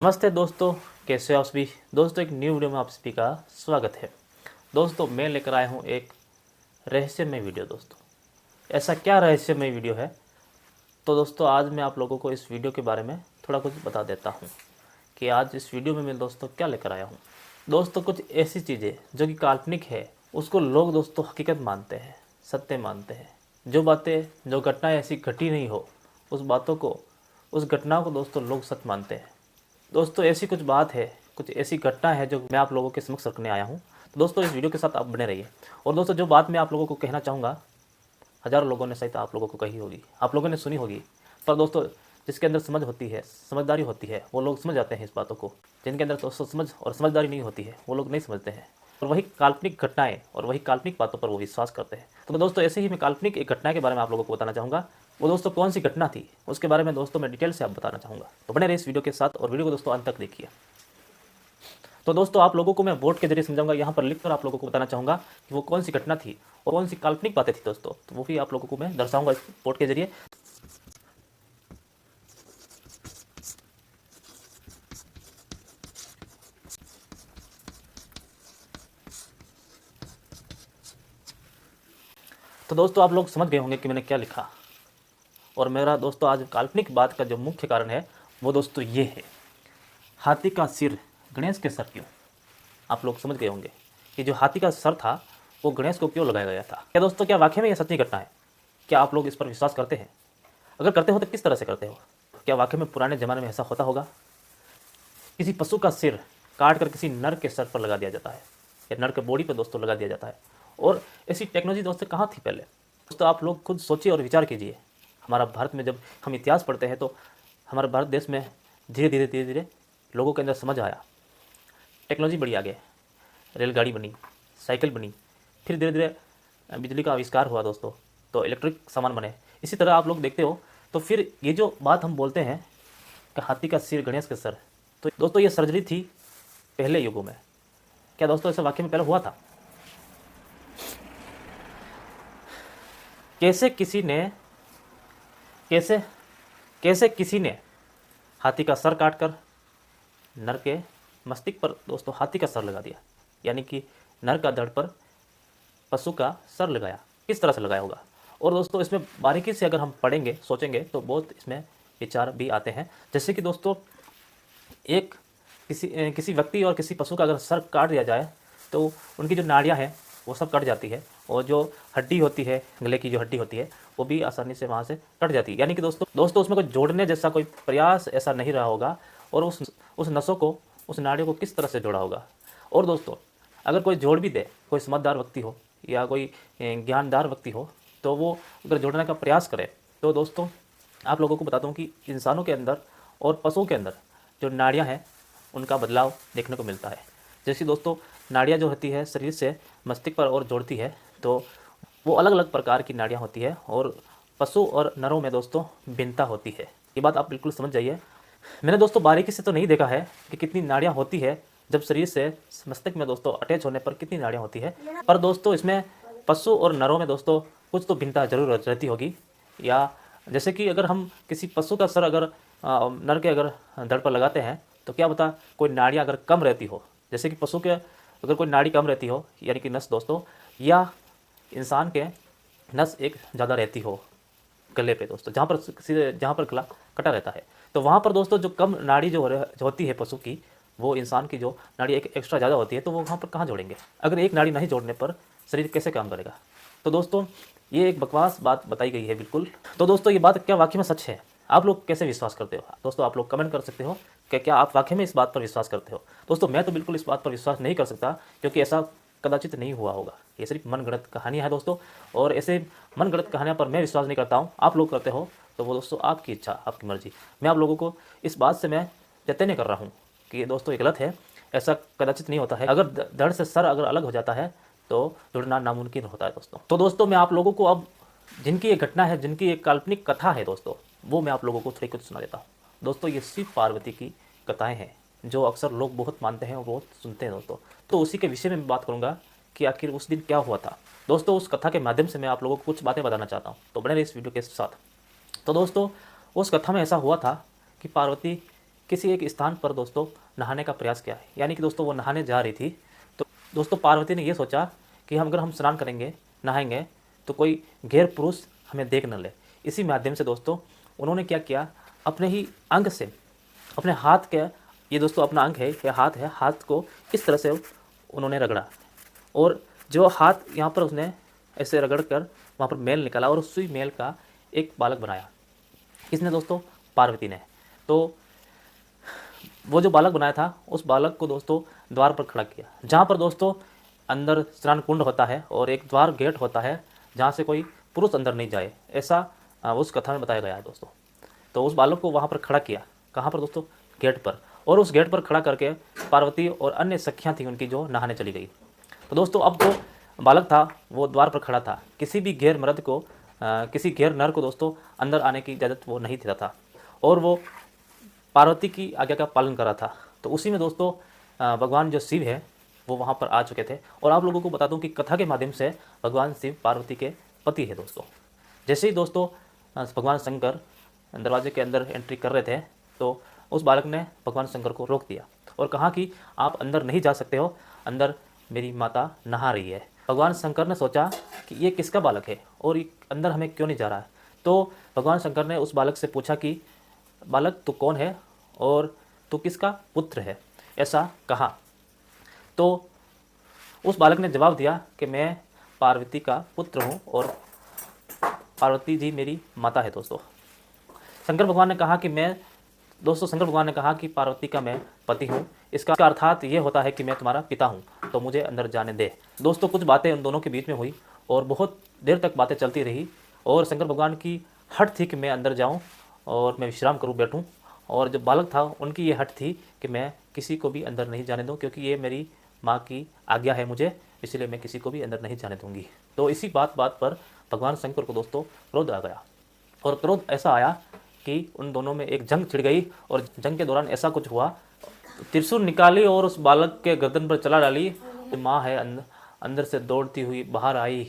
नमस्ते दोस्तों, कैसे हो आप सभी। दोस्तों एक न्यू वीडियो में आप सभी का स्वागत है। दोस्तों मैं लेकर आया हूँ एक रहस्यमय वीडियो। दोस्तों ऐसा क्या रहस्यमय वीडियो है, तो दोस्तों आज मैं आप लोगों को इस वीडियो के बारे में थोड़ा कुछ बता देता हूँ कि आज इस वीडियो में मैं दोस्तों क्या लेकर आया हूँ। दोस्तों कुछ ऐसी चीज़ें जो कि काल्पनिक है उसको लोग दोस्तों हकीकत मानते हैं, सत्य मानते हैं। जो बातें, जो घटनाएँ ऐसी घटी नहीं हो, उस बातों को, उस घटनाओं को दोस्तों लोग सच मानते हैं। दोस्तों ऐसी कुछ बात है, कुछ ऐसी घटना है जो मैं आप लोगों के समक्ष रखने आया हूँ। तो दोस्तों इस वीडियो के साथ आप बने रहिए। और दोस्तों जो बात मैं आप लोगों को कहना चाहूँगा, हज़ारों लोगों ने शायद आप लोगों को कही होगी, आप लोगों ने सुनी होगी, पर दोस्तों जिसके अंदर समझ होती है, समझदारी होती है, वो लोग समझ जाते हैं इस बातों को। जिनके अंदर दोस्तों समझ और समझदारी नहीं होती है, वो लोग नहीं समझते हैं और वही काल्पनिक घटनाएं और वही काल्पनिक बातों पर वो विश्वास करते हैं। तो दोस्तों ऐसे ही मैं काल्पनिक एक घटना के बारे में आप लोगों को बताना चाहूँगा। वो दोस्तों कौन सी घटना थी उसके बारे में दोस्तों मैं डिटेल से आप बताना चाहूँगा। तो बने रहिए इस वीडियो के साथ और वीडियो को दोस्तों अंत तक देखिए। तो दोस्तों आप लोगों को मैं वोट के जरिए समझाऊंगा, यहाँ पर लिखकर आप लोगों को बताना चाहूँगा कि वो कौन सी घटना थी और कौन सी काल्पनिक बातें थी दोस्तों, तो वो भी आप लोगों को मैं दर्शाऊंगा इस वोट के जरिए। तो दोस्तों आप लोग समझ गए होंगे कि मैंने क्या लिखा। और मेरा दोस्तों आज काल्पनिक बात का जो मुख्य कारण है वो दोस्तों ये है, हाथी का सिर गणेश के सर क्यों। आप लोग समझ गए होंगे कि जो हाथी का सर था वो गणेश को क्यों लगाया गया था। क्या दोस्तों, क्या वाकई में यह सच्ची घटना है? क्या आप लोग इस पर विश्वास करते हैं? अगर करते हो तो किस तरह से करते हो? क्या वाकई में पुराने ज़माने में ऐसा होता होगा? किसी पशु का सिर काट कर किसी नर के सर पर लगा दिया जाता है या नर के बॉडी पर दोस्तों लगा दिया जाता है। और ऐसी टेक्नोलॉजी दोस्तों कहाँ थी पहले? दोस्तों आप लोग खुद सोचिए और विचार कीजिए। हमारा भारत में जब हम इतिहास पढ़ते हैं तो हमारे भारत देश में धीरे धीरे लोगों के अंदर समझ आया, टेक्नोलॉजी बढ़ी आगे, रेलगाड़ी बनी, साइकिल बनी, फिर धीरे धीरे बिजली का आविष्कार हुआ दोस्तों, तो इलेक्ट्रिक सामान बने। इसी तरह आप लोग देखते हो। तो फिर ये जो बात हम बोलते हैं कि हाथी का सिर गणेश के सर, तो दोस्तों ये सर्जरी थी पहले युगों में। क्या दोस्तों ऐसा वाकई में पहले हुआ था? कैसे किसी ने कैसे कैसे किसी ने हाथी का सर काटकर नर के मस्तिष्क पर दोस्तों हाथी का सर लगा दिया, यानी कि नर का धड़ पर पशु का सर लगाया। किस तरह से लगाया होगा? और दोस्तों इसमें बारीकी से अगर हम पढ़ेंगे, सोचेंगे, तो बहुत इसमें विचार भी आते हैं। जैसे कि दोस्तों एक किसी व्यक्ति और किसी पशु का अगर सर काट दिया जाए तो उनकी जो नाड़ियाँ हैं वो सब कट जाती है, और जो हड्डी होती है, गले की जो हड्डी होती है, वो भी आसानी से वहाँ से कट जाती है। यानी कि दोस्तों उसमें कोई जोड़ने जैसा कोई प्रयास ऐसा नहीं रहा होगा, और उस नसों को, उस नाड़ियों को किस तरह से जोड़ा होगा। और दोस्तों अगर कोई जोड़ भी दे, कोई समझदार व्यक्ति हो या कोई ज्ञानदार व्यक्ति हो, तो वो अगर जोड़ने का प्रयास करे, तो दोस्तों आप लोगों को बताता हूँ कि इंसानों के अंदर और पशुओं के अंदर जो नाड़ियाँ हैं उनका बदलाव देखने को मिलता है। जैसे दोस्तों नाड़ियाँ जो होती है शरीर से मस्तिष्क पर और जोड़ती है, तो वो अलग अलग प्रकार की नाड़ियाँ होती है, और पशु और नरों में दोस्तों भिन्नता होती है। ये बात आप बिल्कुल समझ जाइए। मैंने दोस्तों बारीकी से तो नहीं देखा है कि कितनी नाड़ियाँ होती है, जब शरीर से मस्तिष्क में दोस्तों अटैच होने पर कितनी नाड़ियाँ होती है, पर दोस्तों इसमें पशु और नरों में दोस्तों कुछ तो भिन्नता जरूर रहती होगी। या जैसे कि अगर हम किसी पशु का सर अगर नर के अगर धड़ पर लगाते हैं, तो क्या पता कोई नाड़ियाँ अगर कम रहती हो, जैसे कि पशु के अगर कोई नाड़ी कम रहती हो, यानी कि नस दोस्तों, या इंसान के नस एक ज़्यादा रहती हो गले पे दोस्तों, जहाँ पर गला कटा रहता है, तो वहाँ पर दोस्तों जो कम नाड़ी जो होती है पशु की, वो इंसान की जो नाड़ी एक एक्स्ट्रा ज़्यादा होती है, तो वो वहाँ पर कहाँ जोड़ेंगे? अगर एक नाड़ी नहीं जोड़ने पर शरीर कैसे काम करेगा? तो दोस्तों ये एक बकवास बात बताई गई है बिल्कुल। तो दोस्तों ये बात क्या वाकई में सच है? आप लोग कैसे विश्वास करते हो? दोस्तों आप लोग कमेंट कर सकते हो कि क्या आप वाकई में इस बात पर विश्वास करते हो। दोस्तों मैं तो बिल्कुल इस बात पर विश्वास नहीं कर सकता, क्योंकि ऐसा कदाचित नहीं हुआ होगा। ये सिर्फ मनगढ़ंत कहानियाँ है दोस्तों, और ऐसे मनगढ़ंत कहानियों पर मैं विश्वास नहीं करता हूँ। आप लोग करते हो तो वो दोस्तों आपकी इच्छा, आपकी मर्जी। मैं आप लोगों को इस बात से मैं चैतन्य कर रहा हूँ कि ये दोस्तों ये गलत है, ऐसा कदाचित नहीं होता है। अगर धड़ से सर अगर अलग हो जाता है तो जुड़ना नामुमकिन होता है दोस्तों। तो दोस्तों मैं आप लोगों को अब जिनकी ये घटना है, जिनकी एक काल्पनिक कथा है दोस्तों, वो मैं आप लोगों को थोड़ी कुछ सुना देता हूँ। दोस्तों ये शिव पार्वती की कथाएं हैं जो अक्सर लोग बहुत मानते हैं और बहुत सुनते हैं दोस्तों। तो उसी के विषय में बात करूँगा कि आखिर उस दिन क्या हुआ था दोस्तों। उस कथा के माध्यम से मैं आप लोगों को कुछ बातें बताना चाहता हूँ, तो बने रहिए इस वीडियो के साथ। तो दोस्तों उस कथा में ऐसा हुआ था कि पार्वती किसी एक स्थान पर दोस्तों नहाने का प्रयास किया, यानी कि दोस्तों वो नहाने जा रही थी। तो दोस्तों पार्वती ने ये सोचा कि अगर हम स्नान करेंगे, नहाएंगे, तो कोई गैर पुरुष हमें देख न ले। इसी माध्यम से दोस्तों उन्होंने क्या किया, अपने ही अंग से, अपने हाथ के, ये दोस्तों अपना अंग है, ये हाथ है, हाथ को इस तरह से उन्होंने रगड़ा, और जो हाथ यहाँ पर उसने ऐसे रगड़ कर वहाँ पर मेल निकाला और उसी मेल का एक बालक बनाया। किसने दोस्तों? पार्वती ने। तो वो जो बालक बनाया था, उस बालक को दोस्तों द्वार पर खड़ा किया, जहाँ पर दोस्तों अंदर स्नान कुंड होता है और एक द्वार गेट होता है जहाँ से कोई पुरुष अंदर नहीं जाए, ऐसा उस कथा में बताया गया है दोस्तों। तो उस बालक को वहाँ पर खड़ा किया, कहाँ पर दोस्तों? गेट पर। और उस गेट पर खड़ा करके पार्वती और अन्य सखियाँ थी उनकी, जो नहाने चली गई। तो दोस्तों अब जो बालक था वो द्वार पर खड़ा था, किसी भी गैर मर्द को, किसी गैर नर को दोस्तों अंदर आने की इजाज़त वो नहीं देता था, और वो पार्वती की आज्ञा का पालन कर रहा था। तो उसी में दोस्तों भगवान जो शिव है वो वहाँ पर आ चुके थे। और आप लोगों को बता दूं कि कथा के माध्यम से भगवान शिव पार्वती के पति है दोस्तों। जैसे ही दोस्तों भगवान शंकर दरवाजे के अंदर एंट्री कर रहे थे, तो उस बालक ने भगवान शंकर को रोक दिया और कहा कि आप अंदर नहीं जा सकते हो, अंदर मेरी माता नहा रही है। भगवान शंकर ने सोचा कि ये किसका बालक है और ये अंदर हमें क्यों नहीं जा रहा है। तो भगवान शंकर ने उस बालक से पूछा कि बालक तू कौन है और तू किसका पुत्र है, ऐसा कहा। तो उस बालक ने जवाब दिया कि मैं पार्वती का पुत्र हूँ और पार्वती जी मेरी माता है दोस्तों। शंकर भगवान ने कहा कि पार्वती का मैं पति हूँ, इसका अर्थात ये होता है कि मैं तुम्हारा पिता हूँ, तो मुझे अंदर जाने दे। दोस्तों कुछ बातें उन दोनों के बीच में हुई और बहुत देर तक बातें चलती रही, और शंकर भगवान की हट थी कि मैं अंदर जाऊँ और मैं विश्राम करूँ, बैठूँ, और जो बालक था उनकी ये हट थी कि मैं किसी को भी अंदर नहीं जाने दूँ, क्योंकि ये मेरी माँ की आज्ञा है मुझे, इसलिए मैं किसी को भी अंदर नहीं जाने दूँगी। तो इसी बात पर भगवान शंकर को दोस्तों क्रोध आ गया, और क्रोध ऐसा आया कि उन दोनों में एक जंग छिड़ गई। और जंग के दौरान ऐसा कुछ हुआ, त्रिशूल निकाली और उस बालक के गर्दन पर चला डाली। माँ है अंदर से दौड़ती हुई बाहर आई,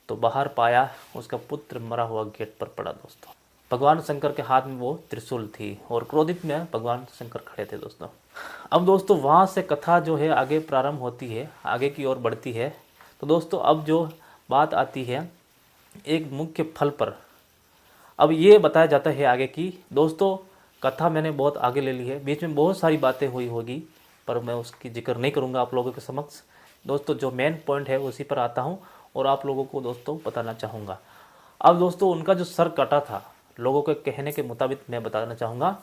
तो बाहर पाया उसका पुत्र मरा हुआ गेट पर पड़ा दोस्तों। भगवान शंकर के हाथ में वो त्रिशूल थी और क्रोधित में भगवान शंकर खड़े थे दोस्तों। अब दोस्तों वहाँ से कथा जो है आगे प्रारंभ होती है, आगे की ओर बढ़ती है। तो दोस्तों अब जो बात आती है एक मुख्य फल पर। अब ये बताया जाता है आगे की दोस्तों, कथा मैंने बहुत आगे ले ली है, बीच में बहुत सारी बातें हुई होगी, पर मैं उसकी जिक्र नहीं करूँगा आप लोगों के समक्ष। दोस्तों जो मेन पॉइंट है उसी पर आता हूँ और आप लोगों को दोस्तों बताना चाहूँगा। अब दोस्तों उनका जो सर कटा था, लोगों के कहने के मुताबिक मैं बताना चाहूँगा,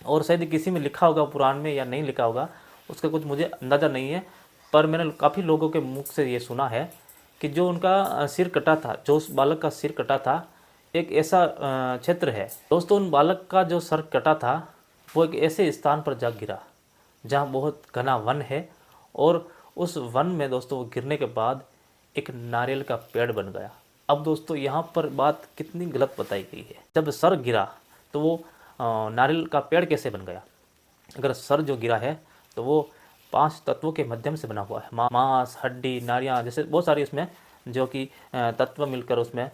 और शायद किसी में लिखा होगा पुराण में या नहीं लिखा होगा, उसका कुछ मुझे अंदाज़ा नहीं है, पर मैंने काफ़ी लोगों के मुख से ये सुना है कि जो उनका सिर कटा था, जो उस बालक का सिर कटा था, एक ऐसा क्षेत्र है दोस्तों, उन बालक का जो सर कटा था वो एक ऐसे स्थान पर जा गिरा जहाँ बहुत घना वन है, और उस वन में दोस्तों वो गिरने के बाद एक नारियल का पेड़ बन गया। अब दोस्तों यहाँ पर बात कितनी गलत बताई गई है, जब सर गिरा तो वो नारियल का पेड़ कैसे बन गया? अगर सर जो गिरा है तो वो 5 तत्वों के माध्यम से बना हुआ है, मांस, हड्डी, नाड़ियाँ, जैसे बहुत सारी उसमें जो कि तत्व मिलकर उसमें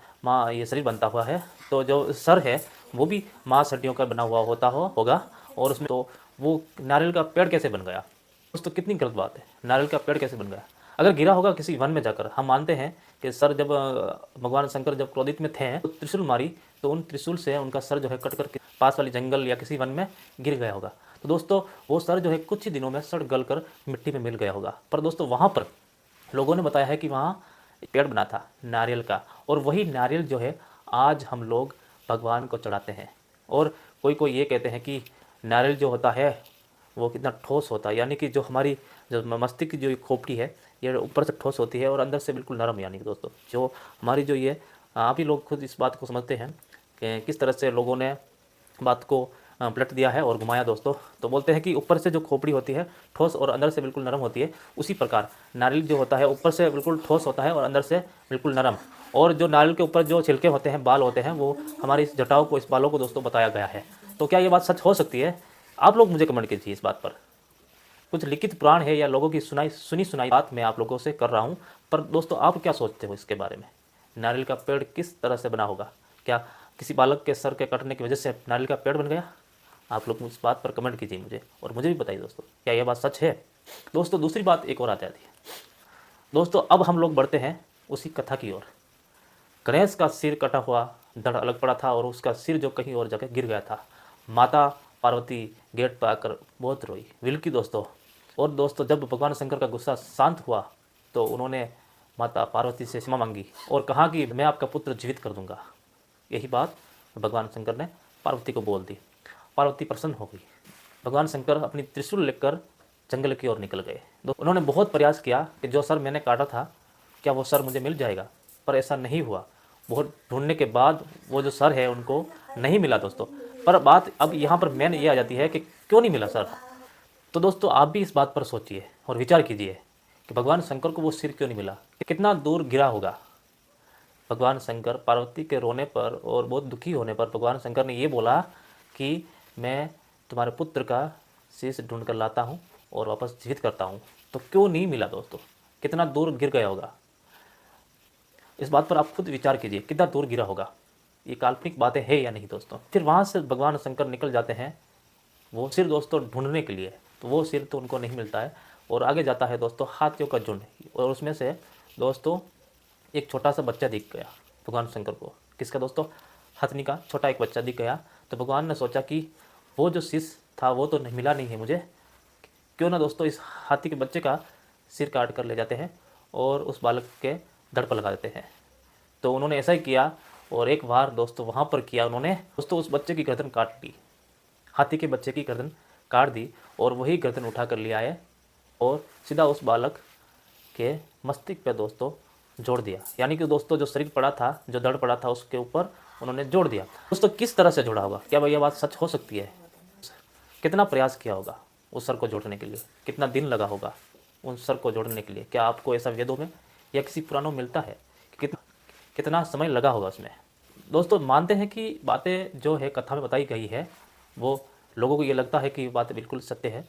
ये शरीर बनता हुआ है। तो जो सर है वो भी मांस हड्डियों का बना हुआ होगा, और उसमें तो वो नारियल का पेड़ कैसे बन गया? दोस्तों कितनी गलत बात है, नारियल का पेड़ कैसे बन गया? अगर गिरा होगा किसी वन में जाकर, हम मानते हैं कि सर जब भगवान शंकर जब क्रोधित में थे तो त्रिशूल मारी, तो उन त्रिशूल से उनका सर जो है कट कर पास वाली जंगल या किसी वन में गिर गया होगा। तो दोस्तों वो सर जो है कुछ ही दिनों में सड़ गल कर मिट्टी में मिल गया होगा। पर दोस्तों वहाँ पर लोगों ने बताया है कि वहाँ पेड़ बना था नारियल का, और वही नारियल जो है आज हम लोग भगवान को चढ़ाते हैं। और कोई ये कहते हैं कि नारियल जो होता है वो कितना ठोस होता है, यानी कि जो हमारी जो मस्तिष्क की जो खोपड़ी है ये ऊपर से ठोस होती है और अंदर से बिल्कुल नरम। यानी कि दोस्तों जो हमारी जो ये आप ही लोग खुद इस बात को समझते हैं कि किस तरह से लोगों ने बात को पलट दिया है और घुमाया दोस्तों। तो बोलते हैं कि ऊपर से जो खोपड़ी होती है ठोस और अंदर से बिल्कुल नरम होती है, उसी प्रकार नारियल जो होता है ऊपर से बिल्कुल ठोस होता है और अंदर से बिल्कुल नरम। और जो नारियल के ऊपर जो छिलके होते हैं, बाल होते हैं, वो हमारी इस जटाओं को, इस बालों को दोस्तों बताया गया है। तो क्या ये बात सच हो सकती है? आप लोग मुझे कमेंट कीजिए इस बात पर। कुछ लिखित पुराण है या लोगों की सुनी सुनाई बात मैं आप लोगों से कर रहा हूँ, पर दोस्तों आप क्या सोचते हो इसके बारे में? नारियल का पेड़ किस तरह से बना होगा? क्या किसी बालक के सर के कटने की वजह से नारियल का पेड़ बन गया? आप लोग इस बात पर कमेंट कीजिए मुझे, और मुझे भी बताइए दोस्तों, क्या यह बात सच है। दोस्तों दूसरी बात एक और आ जाती है दोस्तों। अब हम लोग बढ़ते हैं उसी कथा की ओर। गणेश का सिर कटा हुआ धड़ अलग पड़ा था और उसका सिर जो कहीं और जगह गिर गया था। माता पार्वती गेट पर आकर बहुत रोई, विलकी दोस्तों। और दोस्तों जब भगवान शंकर का गुस्सा शांत हुआ तो उन्होंने माता पार्वती से क्षमा मांगी और कहा कि मैं आपका पुत्र जीवित कर दूंगा। यही बात भगवान शंकर ने पार्वती को बोल दी। पार्वती प्रसन्न हो गई। भगवान शंकर अपनी त्रिशूल लेकर जंगल की ओर निकल गए। उन्होंने बहुत प्रयास किया कि जो सर मैंने काटा था क्या वो सर मुझे मिल जाएगा, पर ऐसा नहीं हुआ। बहुत ढूंढने के बाद वो जो सर है उनको नहीं मिला दोस्तों। पर बात अब यहाँ पर मेन ये आ जाती है कि क्यों नहीं मिला सर। तो दोस्तों आप भी इस बात पर सोचिए और विचार कीजिए कि भगवान शंकर को वो सिर क्यों नहीं मिला, कितना दूर गिरा होगा। भगवान शंकर पार्वती के रोने पर और बहुत दुखी होने पर भगवान शंकर ने ये बोला कि मैं तुम्हारे पुत्र का शीश ढूंढ कर लाता हूँ और वापस जीवित करता हूँ। तो क्यों नहीं मिला दोस्तों, कितना दूर गिर गया होगा। इस बात पर आप खुद विचार कीजिए, कितना दूर गिरा होगा। ये काल्पनिक बातें हैं या नहीं दोस्तों। फिर वहाँ से भगवान शंकर निकल जाते हैं वो सिर दोस्तों ढूंढने के लिए। तो वो सिर तो उनको नहीं मिलता है और आगे जाता है दोस्तों हाथियों का झुंड, और उसमें से दोस्तों एक छोटा सा बच्चा दिख गया भगवान शंकर को। किसका दोस्तों, हथनी का छोटा एक बच्चा दिख गया। तो भगवान ने सोचा कि वो जो शीश था वो तो नहीं मिला नहीं है मुझे, क्यों ना दोस्तों इस हाथी के बच्चे का सिर काट कर ले जाते हैं और उस बालक के धड़ पर लगा देते हैं। तो उन्होंने ऐसा ही किया और एक बार दोस्तों वहाँ पर किया उन्होंने दोस्तों, उस बच्चे की गर्दन काट ली, हाथी के बच्चे की गर्दन काट दी और वही गर्दन उठा कर ले आए और सीधा उस बालक के मस्तिष्क पे दोस्तों जोड़ दिया। यानी कि दोस्तों जो शरीर पड़ा था, जो धड़ पड़ा था, उसके ऊपर उन्होंने जोड़ दिया। दोस्तों किस तरह से जोड़ा होगा, क्या भैया बात सच हो सकती है। कितना प्रयास किया होगा उस सर को जोड़ने के लिए, कितना दिन लगा होगा उन सर को जोड़ने के लिए। क्या आपको ऐसा वेदों में या किसी पुराणों में मिलता है कि कितना समय लगा होगा उसमें। दोस्तों मानते हैं कि बातें जो है कथा में बताई गई है वो लोगों को ये लगता है कि बातें बिल्कुल सत्य है,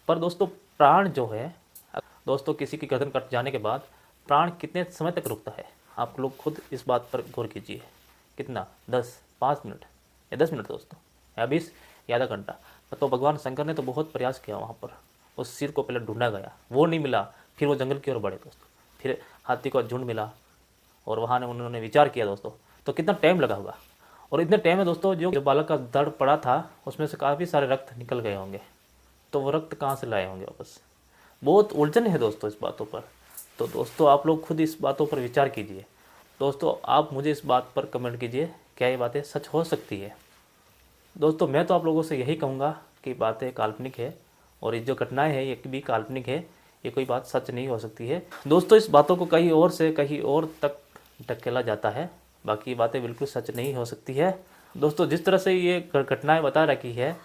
पर दोस्तों प्राण जो है दोस्तों किसी की गर्दन कट जाने के बाद प्राण कितने समय तक रुकता है, आप लोग खुद इस बात पर गौर कीजिए। कितना 5 मिनट या 10 मिनट दोस्तों, या 20 या आधा घंटा। तो भगवान शंकर ने तो बहुत प्रयास किया वहाँ पर, उस सिर को पहले ढूंढा गया, वो नहीं मिला। फिर वो जंगल की ओर बढ़े दोस्तों, फिर हाथी का झुंड मिला और वहाँ ने उन्होंने विचार किया दोस्तों। तो कितना टाइम लगा होगा। और इतने टाइम में दोस्तों जो बालक का धड़ पड़ा था उसमें से काफ़ी सारे रक्त निकल गए होंगे। तो वो रक्त कहाँ से लाए होंगे वापस। बहुत उलझन है दोस्तों इस बातों पर। तो दोस्तों आप लोग खुद इस बातों पर विचार कीजिए। दोस्तों आप मुझे इस बात पर कमेंट कीजिए, क्या ये बातें सच हो सकती है। दोस्तों मैं तो आप लोगों से यही कहूँगा कि बातें काल्पनिक है और ये जो घटनाएं हैं ये भी काल्पनिक है, ये कोई बात सच नहीं हो सकती है। दोस्तों इस बातों को कहीं और से कहीं और तक ढकेला जाता है, बाकी ये बातें बिल्कुल सच नहीं हो सकती है। दोस्तों जिस तरह से ये घटनाएं बता रखी है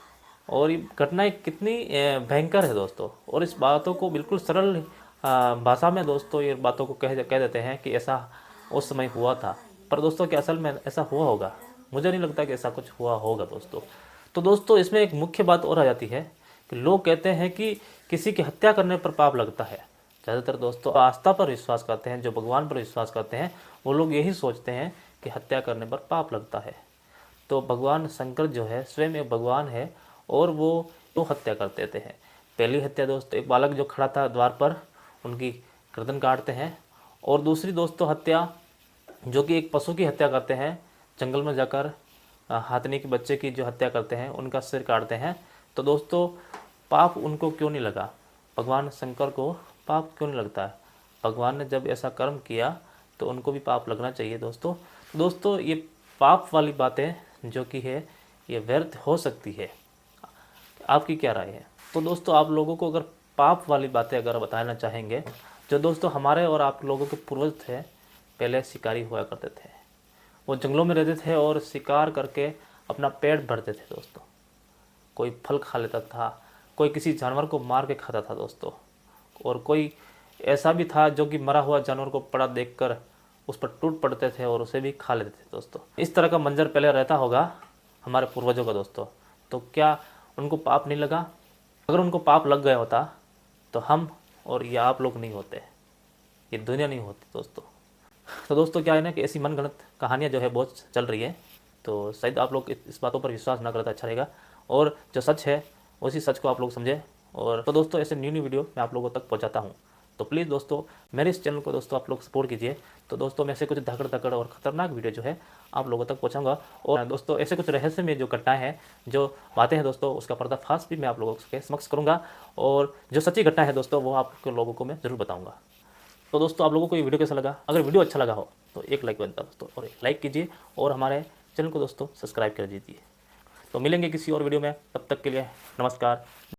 और ये घटनाएं कितनी भयंकर है दोस्तों, और इस बातों को बिल्कुल सरल भाषा में दोस्तों ये बातों को कह देते हैं कि ऐसा उस समय हुआ था। पर दोस्तों क्या असल में ऐसा हुआ होगा, मुझे नहीं लगता कि ऐसा कुछ हुआ होगा दोस्तों। तो दोस्तों इसमें एक मुख्य बात और आ जाती है कि लोग कहते हैं कि किसी की हत्या करने पर पाप लगता है। ज़्यादातर दोस्तों आस्था पर विश्वास करते हैं, जो भगवान पर विश्वास करते हैं वो लोग यही सोचते हैं कि हत्या करने पर पाप लगता है। तो भगवान शंकर जो है स्वयं एक भगवान है और वो तो हत्या कर देते हैं। पहली हत्या दोस्तों एक बालक जो खड़ा था द्वार पर उनकी गर्दन काटते हैं, और दूसरी दोस्तों हत्या जो कि एक पशु की हत्या करते हैं, जंगल में जाकर हाथनी के बच्चे की जो हत्या करते हैं उनका सिर काटते हैं। तो दोस्तों पाप उनको क्यों नहीं लगा, भगवान शंकर को पाप क्यों नहीं लगता है। भगवान ने जब ऐसा कर्म किया तो उनको भी पाप लगना चाहिए दोस्तों। दोस्तों ये पाप वाली बातें जो कि है ये व्यर्थ हो सकती है, आपकी क्या राय है। तो दोस्तों आप लोगों को अगर पाप वाली बातें अगर बताना चाहेंगे, जो दोस्तों हमारे और आप लोगों के पूर्वज थे पहले शिकारी हुआ करते थे, वो जंगलों में रहते थे और शिकार करके अपना पेट भरते थे दोस्तों। कोई फल खा लेता था, कोई किसी जानवर को मार के खाता था दोस्तों, और कोई ऐसा भी था जो कि मरा हुआ जानवर को पड़ा देखकर उस पर टूट पड़ते थे और उसे भी खा लेते थे दोस्तों। इस तरह का मंजर पहले रहता होगा हमारे पूर्वजों का दोस्तों। तो क्या उनको पाप नहीं लगा? अगर उनको पाप लग गया होता तो हम और ये आप लोग नहीं होते, ये दुनिया नहीं होती दोस्तों। तो दोस्तों क्या है ना कि ऐसी मनगढ़ंत कहानियाँ जो है बहुत चल रही है, तो शायद आप लोग इस बातों पर विश्वास ना करें तो अच्छा रहेगा। और जो सच है उसी सच को आप लोग समझें। और तो दोस्तों ऐसे न्यू वीडियो मैं आप लोगों तक पहुंचाता हूं, तो प्लीज़ दोस्तों मेरे इस चैनल को दोस्तों आप लोग सपोर्ट कीजिए। तो दोस्तों मैं ऐसे कुछ धकड़ और ख़तरनाक वीडियो जो है आप लोगों तक पहुंचाऊंगा। और दोस्तों ऐसे कुछ रहस्यमय जो घटनाएं हैं, जो बातें हैं दोस्तों, उसका पर्दाफाश भी मैं आप लोगों के समक्ष करूंगा। और जो सच्ची घटना है दोस्तों वो आप लोगों को मैं ज़रूर बताऊँगा। तो दोस्तों आप लोगों को ये वीडियो कैसा लगा? अगर वीडियो अच्छा लगा हो तो एक लाइक बनता है दोस्तों, और एक लाइक कीजिए और हमारे चैनल को दोस्तों सब्सक्राइब कर दीजिए। तो मिलेंगे किसी और वीडियो में, तब तक के लिए नमस्कार।